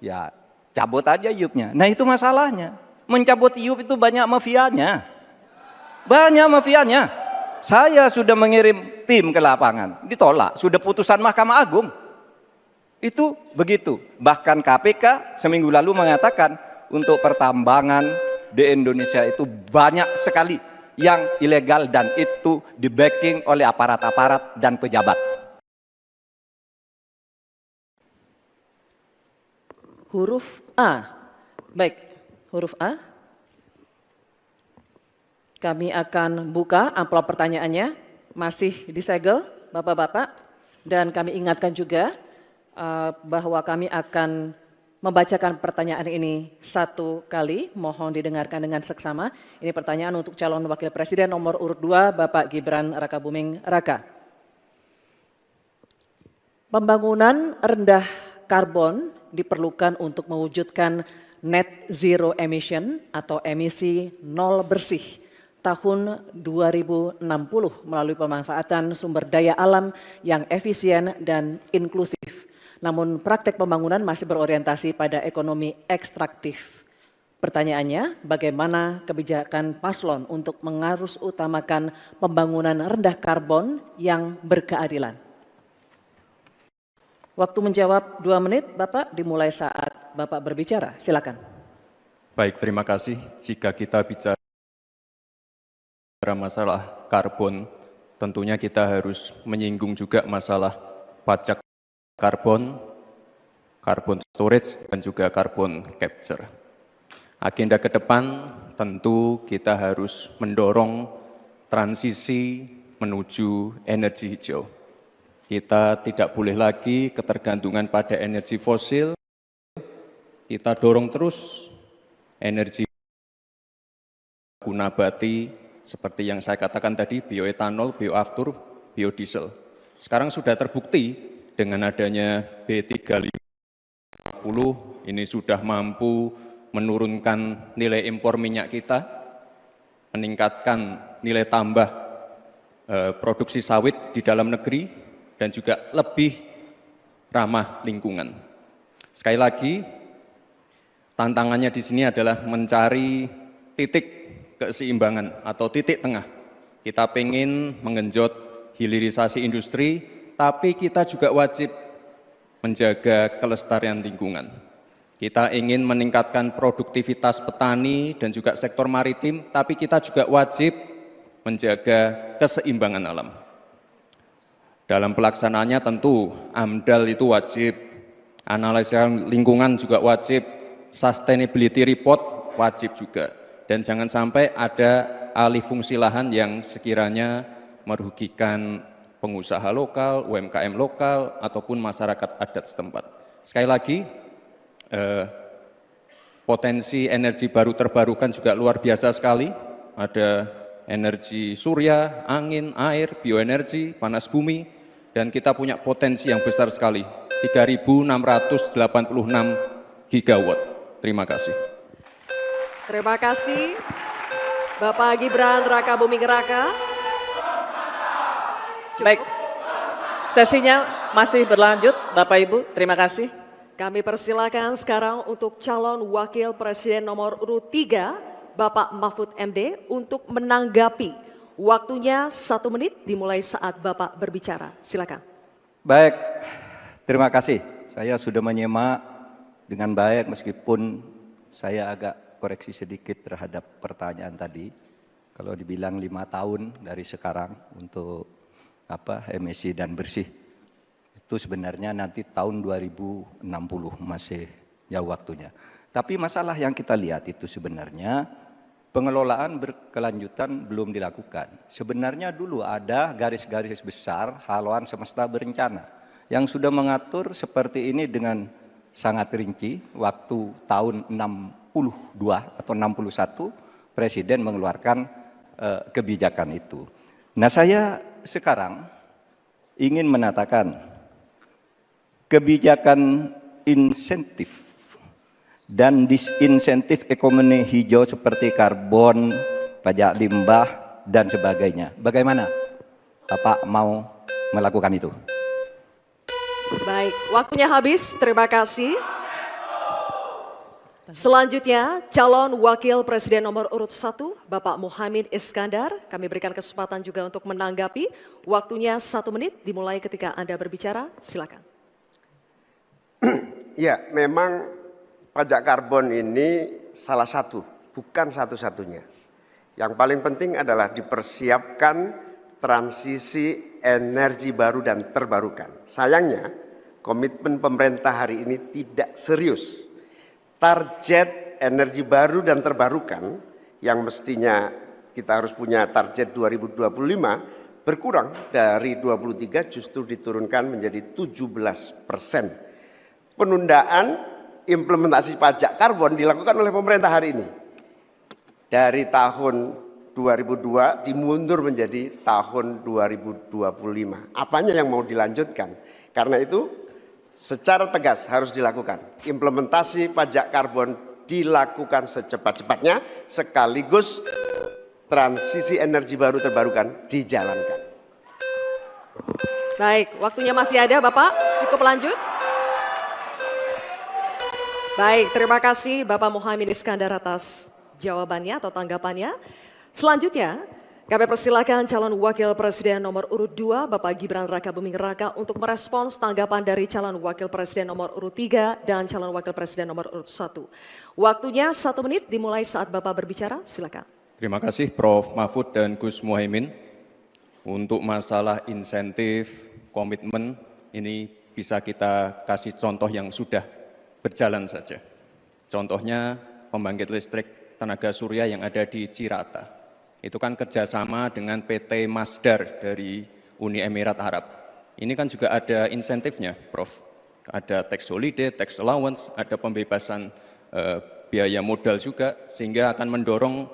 ya cabut aja IUP-nya. Nah itu masalahnya, mencabut IUP itu banyak mafianya. Banyak mafianya. Saya sudah mengirim tim ke lapangan, ditolak, sudah putusan Mahkamah Agung. Itu begitu. Bahkan KPK seminggu lalu mengatakan untuk pertambangan di Indonesia itu banyak sekali yang ilegal dan itu di backing oleh aparat-aparat dan pejabat. Huruf A. Baik, huruf A. Kami akan buka amplop pertanyaannya, masih disegel Bapak-Bapak, dan kami ingatkan juga bahwa kami akan membacakan pertanyaan ini satu kali, mohon didengarkan dengan seksama. Ini pertanyaan untuk calon wakil presiden nomor urut 2, Bapak Gibran Rakabuming Raka. Pembangunan rendah karbon diperlukan untuk mewujudkan net zero emission atau emisi nol bersih tahun 2060 melalui pemanfaatan sumber daya alam yang efisien dan inklusif. Namun praktek pembangunan masih berorientasi pada ekonomi ekstraktif. Pertanyaannya, bagaimana kebijakan paslon untuk mengarus utamakan pembangunan rendah karbon yang berkeadilan? Waktu menjawab 2 menit, Bapak, dimulai saat Bapak berbicara. Silakan. Baik, terima kasih. Jika kita bicara masalah karbon, tentunya kita harus menyinggung juga masalah pajak karbon, carbon storage, dan juga carbon capture. Agenda ke depan tentu kita harus mendorong transisi menuju energi hijau. Kita tidak boleh lagi ketergantungan pada energi fosil, kita dorong terus energi nabati, seperti yang saya katakan tadi, bioetanol, bioaftur, biodiesel. Sekarang sudah terbukti dengan adanya B350, ini sudah mampu menurunkan nilai impor minyak kita, meningkatkan nilai tambah produksi sawit di dalam negeri, dan juga lebih ramah lingkungan. Sekali lagi, tantangannya di sini adalah mencari titik keseimbangan atau titik tengah. Kita ingin menggenjot hilirisasi industri, tapi kita juga wajib menjaga kelestarian lingkungan. Kita ingin meningkatkan produktivitas petani dan juga sektor maritim, tapi kita juga wajib menjaga keseimbangan alam. Dalam pelaksanaannya tentu AMDAL itu wajib, analisa lingkungan juga wajib, sustainability report wajib juga. Dan jangan sampai ada alih fungsi lahan yang sekiranya merugikan pengusaha lokal, UMKM lokal, ataupun masyarakat adat setempat. Sekali lagi, potensi energi baru terbarukan juga luar biasa sekali. Ada energi surya, angin, air, bioenergi, panas bumi, dan kita punya potensi yang besar sekali, 3.686 gigawatt. Terima kasih. Terima kasih, Bapak Gibran Rakabuming Raka. Baik, sesinya masih berlanjut, Bapak Ibu, terima kasih. Kami persilakan sekarang untuk calon wakil presiden nomor urut 3, Bapak Mahfud MD, untuk menanggapi. Waktunya 1 menit dimulai saat Bapak berbicara. Silakan. Baik, terima kasih. Saya sudah menyimak dengan baik meskipun saya agak koreksi sedikit terhadap pertanyaan tadi. Kalau dibilang 5 tahun dari sekarang untuk emisi dan bersih, itu sebenarnya nanti tahun 2060 masih jauh waktunya. Tapi masalah yang kita lihat itu sebenarnya pengelolaan berkelanjutan belum dilakukan. Sebenarnya dulu ada garis-garis besar haluan semesta berencana yang sudah mengatur seperti ini dengan sangat rinci. Waktu tahun 62 atau 61 Presiden mengeluarkan kebijakan itu. Nah, saya sekarang ingin menatakan kebijakan insentif dan disinsentif ekonomi hijau seperti karbon, pajak limbah, dan sebagainya. Bagaimana Bapak mau melakukan itu? Baik, waktunya habis. Terima kasih. Selanjutnya, calon wakil presiden nomor urut 1, Bapak Muhaimin Iskandar. Kami berikan kesempatan juga untuk menanggapi. Waktunya 1 menit, dimulai ketika Anda berbicara. Silakan. Ya, memang pajak karbon ini salah satu, bukan satu-satunya. Yang paling penting adalah dipersiapkan transisi energi baru dan terbarukan. Sayangnya, komitmen pemerintah hari ini tidak serius. Target energi baru dan terbarukan yang mestinya kita harus punya target 2025 berkurang dari 23 justru diturunkan menjadi 17%. Penundaan implementasi pajak karbon dilakukan oleh pemerintah hari ini. Dari tahun 2002 dimundur menjadi tahun 2025. Apanya yang mau dilanjutkan? Karena itu secara tegas harus dilakukan. Implementasi pajak karbon dilakukan secepat-cepatnya sekaligus transisi energi baru terbarukan dijalankan. Baik, waktunya masih ada Bapak, cukup lanjut. Baik, terima kasih Bapak Muhaimin Iskandar atas jawabannya atau tanggapannya. Selanjutnya, kami persilakan calon wakil presiden nomor urut 2, Bapak Gibran Rakabuming Raka untuk merespons tanggapan dari calon wakil presiden nomor urut 3 dan calon wakil presiden nomor urut 1. Waktunya 1 menit dimulai saat Bapak berbicara, silakan. Terima kasih Prof. Mahfud dan Gus Muhaimin. Untuk masalah insentif, komitmen, ini bisa kita kasih contoh yang sudah berjalan saja. Contohnya pembangkit listrik tenaga surya yang ada di Cirata. Itu kan kerjasama dengan PT Masdar dari Uni Emirat Arab. Ini kan juga ada insentifnya, Prof. Ada tax holiday, tax allowance, ada pembebasan biaya modal juga, sehingga akan mendorong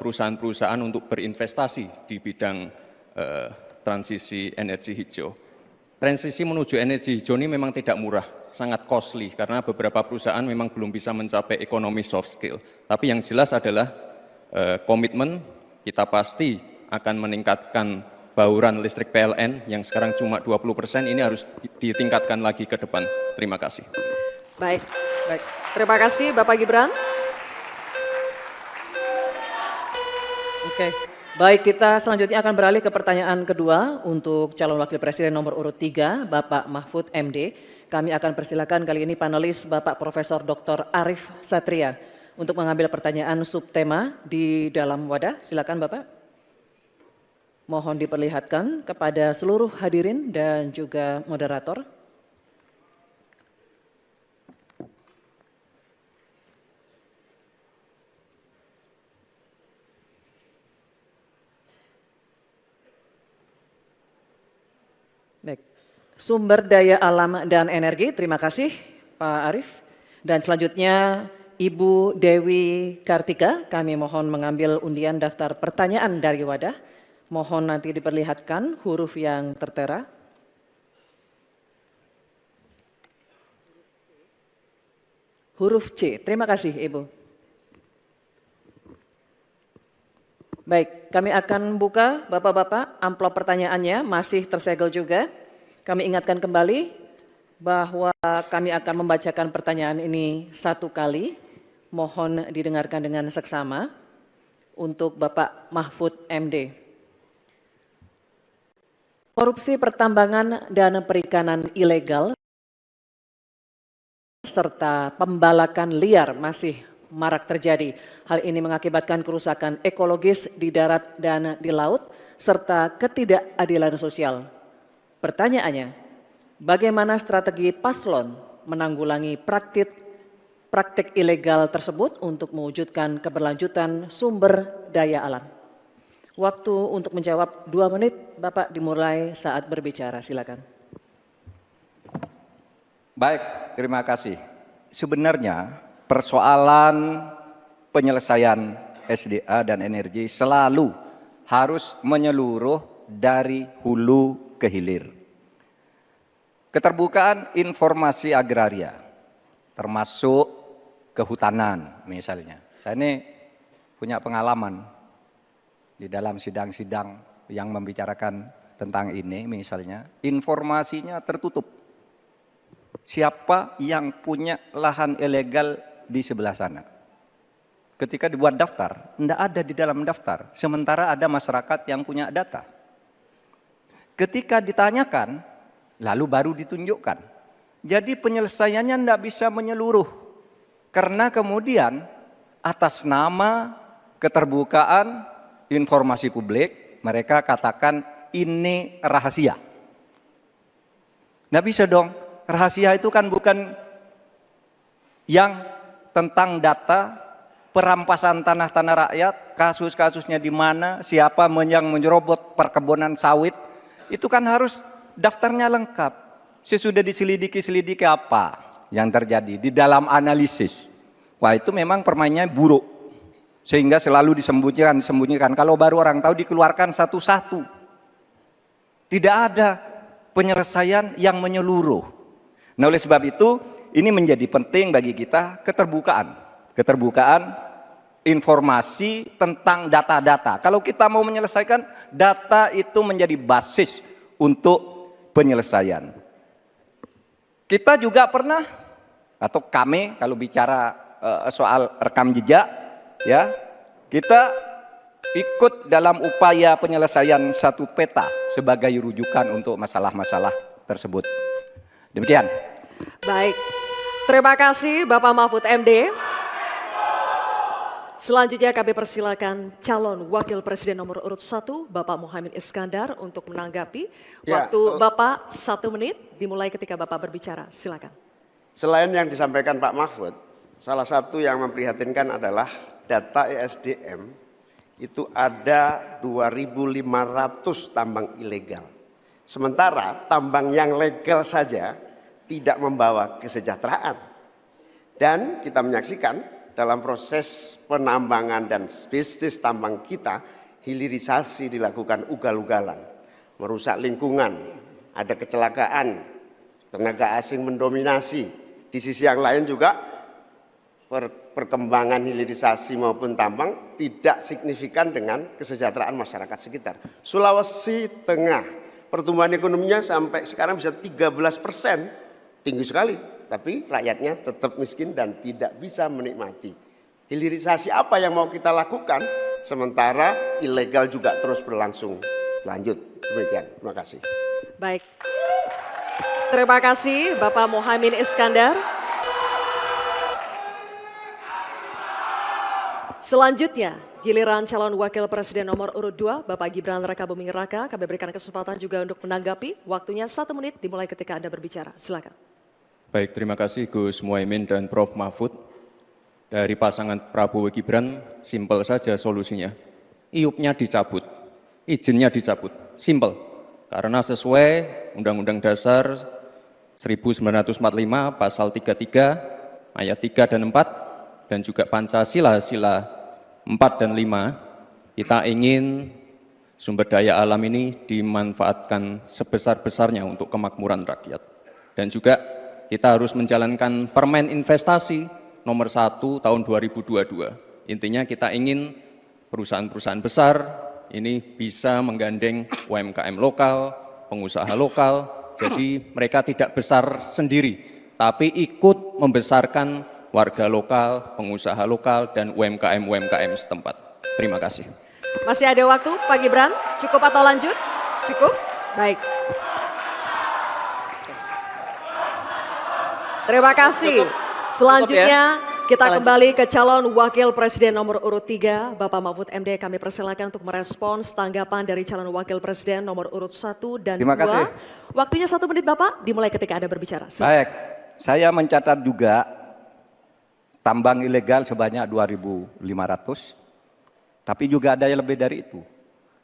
perusahaan-perusahaan untuk berinvestasi di bidang transisi energi hijau. Transisi menuju energi hijau ini memang tidak murah, sangat costly, karena beberapa perusahaan memang belum bisa mencapai ekonomi soft skill. Tapi yang jelas adalah komitmen kita pasti akan meningkatkan bauran listrik PLN yang sekarang cuma 20%, ini harus ditingkatkan lagi ke depan. Terima kasih. Baik. Terima kasih Bapak Gibran. Oke, baik, kita selanjutnya akan beralih ke pertanyaan kedua untuk calon wakil presiden nomor urut 3, Bapak Mahfud MD. Kami akan persilakan kali ini panelis Bapak Profesor Dr. Arif Satria untuk mengambil pertanyaan subtema di dalam wadah. Silakan Bapak. Mohon diperlihatkan kepada seluruh hadirin dan juga moderator. Baik. Sumber daya alam dan energi, terima kasih Pak Arif. Dan selanjutnya Ibu Dewi Kartika, kami mohon mengambil undian daftar pertanyaan dari wadah. Mohon nanti diperlihatkan huruf yang tertera. Huruf C, terima kasih Ibu. Baik, kami akan buka Bapak-Bapak amplop pertanyaannya, masih tersegel juga. Kami ingatkan kembali bahwa kami akan membacakan pertanyaan ini 1 kali. Mohon didengarkan dengan seksama untuk Bapak Mahfud MD. Korupsi pertambangan dan perikanan ilegal serta pembalakan liar masih marak terjadi. Hal ini mengakibatkan kerusakan ekologis di darat dan di laut serta ketidakadilan sosial. Pertanyaannya, bagaimana strategi paslon menanggulangi praktik ilegal tersebut untuk mewujudkan keberlanjutan sumber daya alam? Waktu untuk menjawab 2 menit, Bapak dimulai saat berbicara, silakan. Baik, terima kasih. Sebenarnya persoalan penyelesaian SDA dan energi selalu harus menyeluruh dari hulu ke hilir. Keterbukaan informasi agraria, termasuk kehutanan misalnya. Saya ini punya pengalaman di dalam sidang-sidang yang membicarakan tentang ini misalnya, informasinya tertutup. Siapa yang punya lahan ilegal di sebelah sana. Ketika dibuat daftar, tidak ada di dalam daftar. Sementara ada masyarakat yang punya data. Ketika ditanyakan, lalu baru ditunjukkan. Jadi penyelesaiannya tidak bisa menyeluruh. Karena kemudian atas nama keterbukaan informasi publik, mereka katakan ini rahasia. Tidak bisa dong, rahasia itu kan bukan yang tentang data, perampasan tanah-tanah rakyat, kasus-kasusnya di mana, siapa yang menyerobot perkebunan sawit, itu kan harus daftarnya lengkap. Sesudah diselidiki apa yang terjadi di dalam analisis. Wah, itu memang permainnya buruk. Sehingga selalu disembunyikan. Kalau baru orang tahu dikeluarkan satu-satu. Tidak ada penyelesaian yang menyeluruh. Nah, oleh sebab itu, ini menjadi penting bagi kita keterbukaan informasi tentang data-data. Kalau kita mau menyelesaikan, data itu menjadi basis untuk penyelesaian. Kita juga pernah, atau kami kalau bicara soal rekam jejak, ya, kita ikut dalam upaya penyelesaian satu peta sebagai rujukan untuk masalah-masalah tersebut. Demikian. Baik, terima kasih Bapak Mahfud MD. Selanjutnya kami persilakan calon wakil presiden nomor urut 1 Bapak Muhaimin Iskandar untuk menanggapi. Waktu Bapak 1 menit dimulai ketika Bapak berbicara, silakan. Selain yang disampaikan Pak Mahfud, salah satu yang memprihatinkan adalah data ESDM itu ada 2.500 tambang ilegal. Sementara tambang yang legal saja tidak membawa kesejahteraan. Dan kita menyaksikan dalam proses penambangan dan bisnis tambang kita, hilirisasi dilakukan ugal-ugalan, merusak lingkungan, ada kecelakaan, tenaga asing mendominasi. Di sisi yang lain juga perkembangan hilirisasi maupun tambang tidak signifikan dengan kesejahteraan masyarakat sekitar. Sulawesi Tengah, pertumbuhan ekonominya sampai sekarang bisa 13%, tinggi sekali. Tapi rakyatnya tetap miskin dan tidak bisa menikmati. Hilirisasi apa yang mau kita lakukan, sementara ilegal juga terus berlangsung. Lanjut, demikian. Terima kasih. Baik, terima kasih Bapak Muhaimin Iskandar. Selanjutnya, giliran calon wakil presiden nomor urut 2, Bapak Gibran Rakabuming Raka. Kami berikan kesempatan juga untuk menanggapi. Waktunya 1 menit dimulai ketika Anda berbicara. Silakan. Baik, terima kasih Gus Muhaimin dan Prof. Mahfud. Dari pasangan Prabowo Gibran, simpel saja solusinya. IUP-nya dicabut, izinnya dicabut, simpel. Karena sesuai Undang-Undang Dasar 1945, Pasal 33, Ayat 3 dan 4, dan juga Pancasila, Sila 4 dan 5, kita ingin sumber daya alam ini dimanfaatkan sebesar-besarnya untuk kemakmuran rakyat. Dan juga kita harus menjalankan Permen Investasi nomor 1 tahun 2022. Intinya kita ingin perusahaan-perusahaan besar ini bisa menggandeng UMKM lokal, pengusaha lokal, jadi mereka tidak besar sendiri, tapi ikut membesarkan warga lokal, pengusaha lokal, dan UMKM setempat. Terima kasih. Masih ada waktu Pak Gibran, cukup atau lanjut? Cukup? Baik. Terima kasih. Selanjutnya kita kembali ke calon wakil presiden nomor urut 3, Bapak Mahfud MD. Kami persilakan untuk merespons tanggapan dari calon wakil presiden nomor urut 1 dan 2. Terima kasih. Waktunya 1 menit Bapak, dimulai ketika Anda berbicara. Silakan. Baik, saya mencatat juga tambang ilegal sebanyak 2.500, tapi juga ada yang lebih dari itu.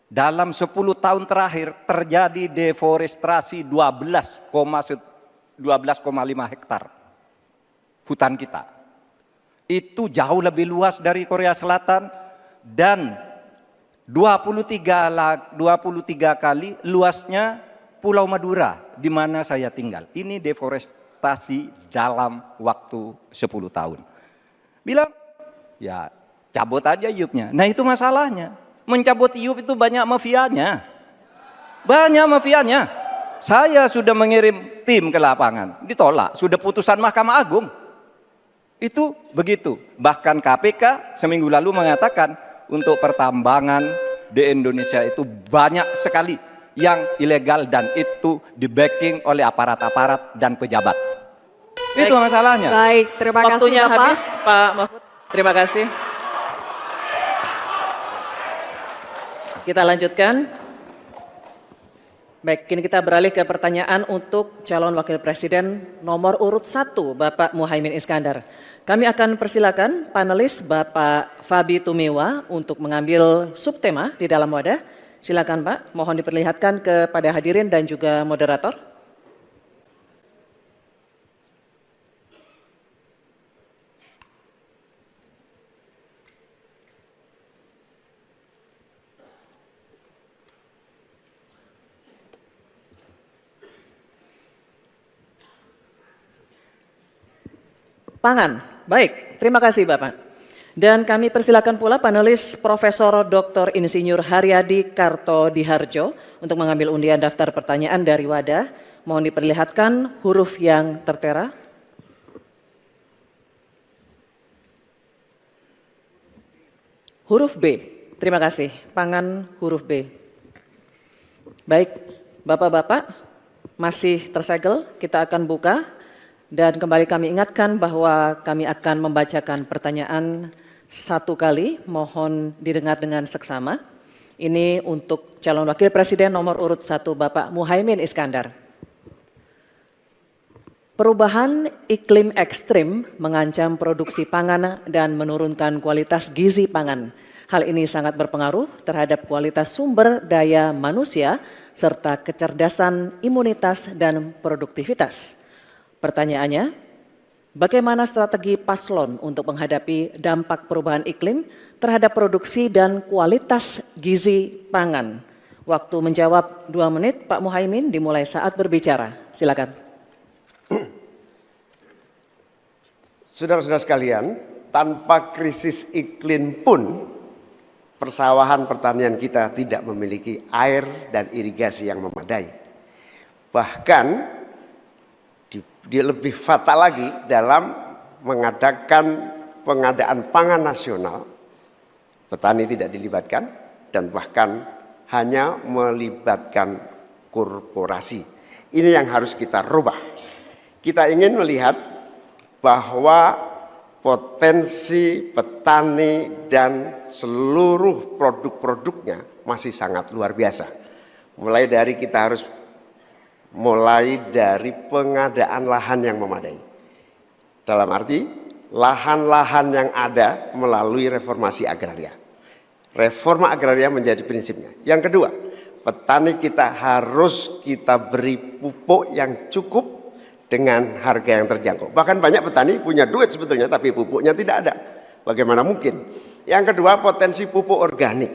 Dalam 10 tahun terakhir terjadi deforestasi 12,5 hektar hutan kita. Itu jauh lebih luas dari Korea Selatan dan 23 kali luasnya Pulau Madura di mana saya tinggal. Ini deforestasi dalam waktu 10 tahun. Bilang, ya cabut aja IUP-nya. Nah itu masalahnya. Mencabut IUP itu banyak mafianya. Banyak mafianya. Saya sudah mengirim tim ke lapangan, ditolak. Sudah putusan Mahkamah Agung. Itu begitu. Bahkan KPK seminggu lalu mengatakan untuk pertambangan di Indonesia itu banyak sekali yang ilegal dan itu di-backing oleh aparat-aparat dan pejabat. Itu masalahnya. Baik, terima kasih Waktunya Bapak. habis, Pak Mahfud. Terima kasih. Kita lanjutkan. Baik, kini kita beralih ke pertanyaan untuk calon wakil presiden nomor urut 1, Bapak Muhaimin Iskandar. Kami akan persilakan panelis Bapak Fabi Tumewa untuk mengambil subtema di dalam wadah. Silakan Pak, mohon diperlihatkan kepada hadirin dan juga moderator. Pangan. Baik, terima kasih Bapak. Dan kami persilakan pula panelis Profesor Dr. Insinyur Haryadi Kartodiharjo untuk mengambil undian daftar pertanyaan dari wadah. Mohon diperlihatkan huruf yang tertera. Huruf B. Terima kasih. Pangan huruf B. Baik, Bapak-bapak masih tersegel, kita akan buka. Dan kembali kami ingatkan bahwa kami akan membacakan pertanyaan satu kali, mohon didengar dengan seksama. Ini untuk calon wakil presiden nomor urut 1 Bapak Muhaimin Iskandar. Perubahan iklim ekstrim mengancam produksi pangan dan menurunkan kualitas gizi pangan. Hal ini sangat berpengaruh terhadap kualitas sumber daya manusia serta kecerdasan, imunitas, dan produktivitas. Pertanyaannya, bagaimana strategi paslon untuk menghadapi dampak perubahan iklim terhadap produksi dan kualitas gizi pangan? Waktu menjawab 2 menit, Pak Muhaimin dimulai saat berbicara. Silakan. Saudara-saudara sekalian, tanpa krisis iklim pun persawahan pertanian kita tidak memiliki air dan irigasi yang memadai. Bahkan dia lebih fatal lagi dalam mengadakan pengadaan pangan nasional, petani tidak dilibatkan dan bahkan hanya melibatkan korporasi. Ini yang harus kita rubah. Kita ingin melihat bahwa potensi petani dan seluruh produk-produknya masih sangat luar biasa. Mulai dari pengadaan lahan yang memadai. Dalam arti, lahan-lahan yang ada melalui reformasi agraria. Reforma agraria menjadi prinsipnya. Yang kedua, petani kita harus kita beri pupuk yang cukup dengan harga yang terjangkau. Bahkan banyak petani punya duit sebetulnya, tapi pupuknya tidak ada. Bagaimana mungkin? Yang kedua, potensi pupuk organik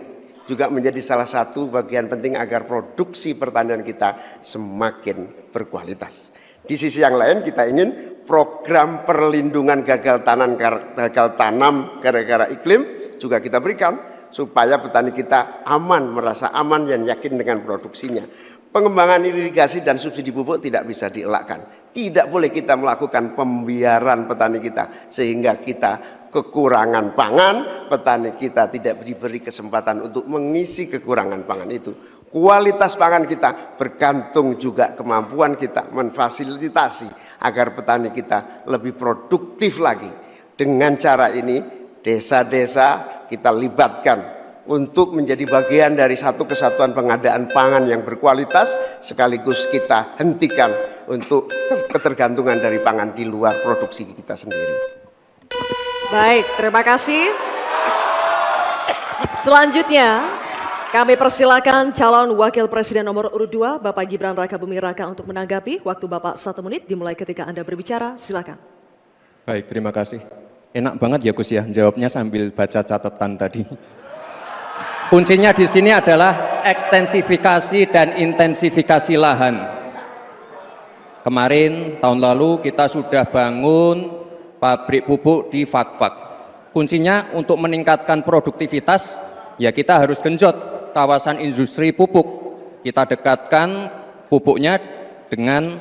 juga menjadi salah satu bagian penting agar produksi pertanian kita semakin berkualitas. Di sisi yang lain kita ingin program perlindungan gagal tanam gara-gara iklim juga kita berikan supaya petani kita aman, merasa aman dan yakin dengan produksinya. Pengembangan irigasi dan subsidi pupuk tidak bisa dielakkan. Tidak boleh kita melakukan pembiaran petani kita sehingga kita kekurangan pangan, petani kita tidak diberi kesempatan untuk mengisi kekurangan pangan itu. Kualitas pangan kita bergantung juga kemampuan kita memfasilitasi agar petani kita lebih produktif lagi. Dengan cara ini, desa-desa kita libatkan untuk menjadi bagian dari satu kesatuan pengadaan pangan yang berkualitas, sekaligus kita hentikan untuk ketergantungan dari pangan di luar produksi kita sendiri. Baik, terima kasih. Selanjutnya, kami persilakan calon wakil presiden nomor urut 2, Bapak Gibran Rakabuming Raka untuk menanggapi. Waktu Bapak 1 menit dimulai ketika Anda berbicara, silakan. Baik, terima kasih. Enak banget ya Gus ya, jawabnya sambil baca catatan tadi. Kuncinya di sini adalah ekstensifikasi dan intensifikasi lahan. Kemarin, tahun lalu kita sudah bangun pabrik pupuk di Fak-Fak. Kuncinya untuk meningkatkan produktivitas, ya kita harus genjot kawasan industri pupuk. Kita dekatkan pupuknya dengan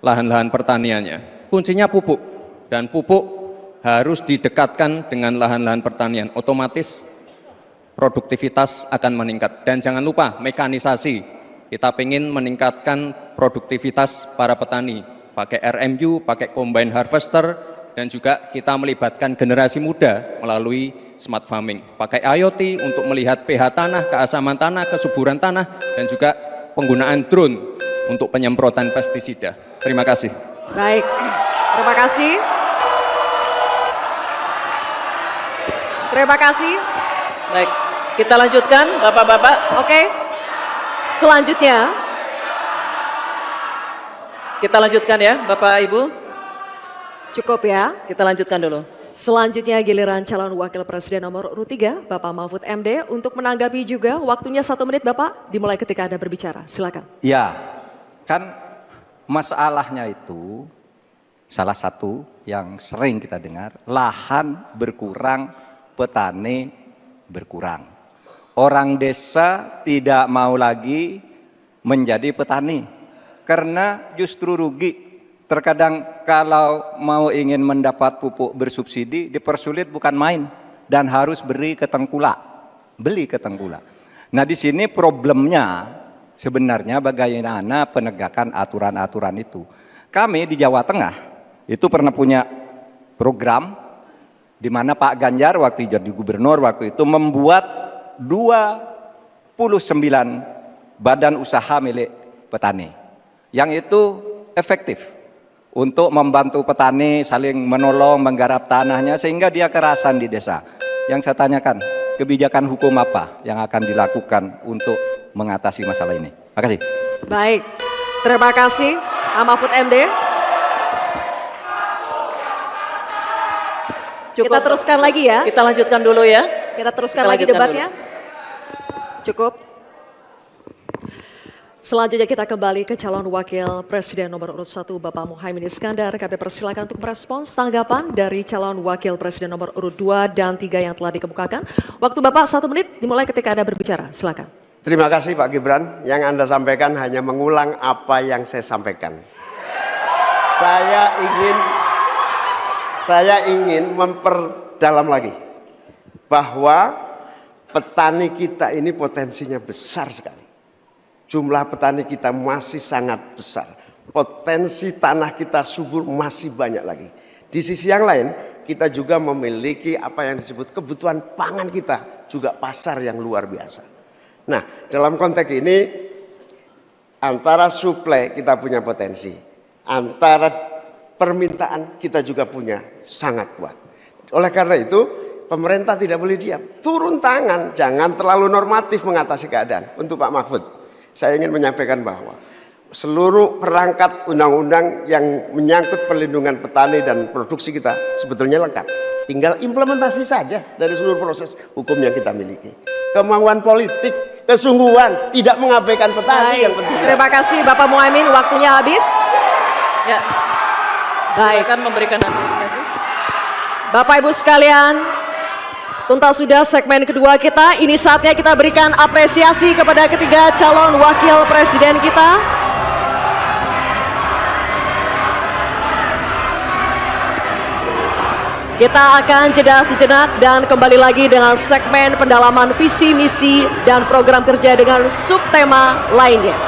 lahan-lahan pertaniannya. Kuncinya pupuk, dan pupuk harus didekatkan dengan lahan-lahan pertanian, otomatis produktivitas akan meningkat. Dan jangan lupa mekanisasi, kita ingin meningkatkan produktivitas para petani, pakai RMU, pakai combine harvester, dan juga kita melibatkan generasi muda melalui smart farming, pakai IoT untuk melihat pH tanah, keasaman tanah, kesuburan tanah, dan juga penggunaan drone untuk penyemprotan pestisida. Terima kasih. Baik, terima kasih. Terima kasih. Baik, kita lanjutkan Bapak-bapak. Oke. Selanjutnya, Kita lanjutkan ya Bapak Ibu. cukup ya. Kita lanjutkan dulu. Selanjutnya giliran calon wakil presiden nomor urut 3, Bapak Mahfud MD, untuk menanggapi juga. Waktunya 1 menit Bapak, dimulai ketika Anda berbicara. Silakan. Ya, kan masalahnya itu salah satu yang sering kita dengar, lahan berkurang, petani berkurang. Orang desa tidak mau lagi menjadi petani karena justru rugi. Terkadang kalau mau ingin mendapat pupuk bersubsidi dipersulit bukan main dan harus beli ke tengkulak. Nah, di sini problemnya sebenarnya bagaimana penegakan aturan-aturan itu. Kami di Jawa Tengah itu pernah punya program di mana Pak Ganjar waktu jadi gubernur waktu itu membuat 29 badan usaha milik petani. Yang itu efektif untuk membantu petani saling menolong menggarap tanahnya sehingga dia kerasan di desa. Yang saya tanyakan, kebijakan hukum apa yang akan dilakukan untuk mengatasi masalah ini? Terima kasih. Baik, terima kasih Pak Mahfud MD. Kita teruskan lagi ya. Kita lanjutkan dulu ya. Kita teruskan Kita lagi lanjutkan debatnya. Cukup. Selanjutnya kita kembali ke calon wakil presiden nomor urut 1 Bapak Muhaimin Iskandar. Kami persilakan untuk merespons tanggapan dari calon wakil presiden nomor urut 2 dan 3 yang telah dikemukakan. Waktu Bapak 1 menit dimulai ketika Anda berbicara. Silakan. Terima kasih Pak Gibran. Yang Anda sampaikan hanya mengulang apa yang saya sampaikan. Saya ingin memperdalam lagi bahwa petani kita ini potensinya besar sekali. Jumlah petani kita masih sangat besar. Potensi tanah kita subur masih banyak lagi. Di sisi yang lain, kita juga memiliki apa yang disebut kebutuhan pangan kita, juga pasar yang luar biasa. Nah, dalam konteks ini, antara suplai kita punya potensi, antara permintaan kita juga punya sangat kuat. Oleh karena itu, pemerintah tidak boleh diam. Turun tangan, jangan terlalu normatif mengatasi keadaan. Untuk Pak Mahfud, saya ingin menyampaikan bahwa seluruh perangkat undang-undang yang menyangkut perlindungan petani dan produksi kita sebetulnya lengkap. Tinggal implementasi saja dari seluruh proses hukum yang kita miliki. Kemauan politik, kesungguhan, tidak mengabaikan petani yang penting. Terima kasih Bapak Muhaimin, waktunya habis. Ya. Baik. Silakan memberikan apresiasi. Bapak Ibu sekalian, tuntas sudah segmen kedua kita. Ini saatnya kita berikan apresiasi kepada ketiga calon wakil presiden kita. Kita akan jeda sejenak dan kembali lagi dengan segmen pendalaman visi misi dan program kerja dengan subtema lainnya.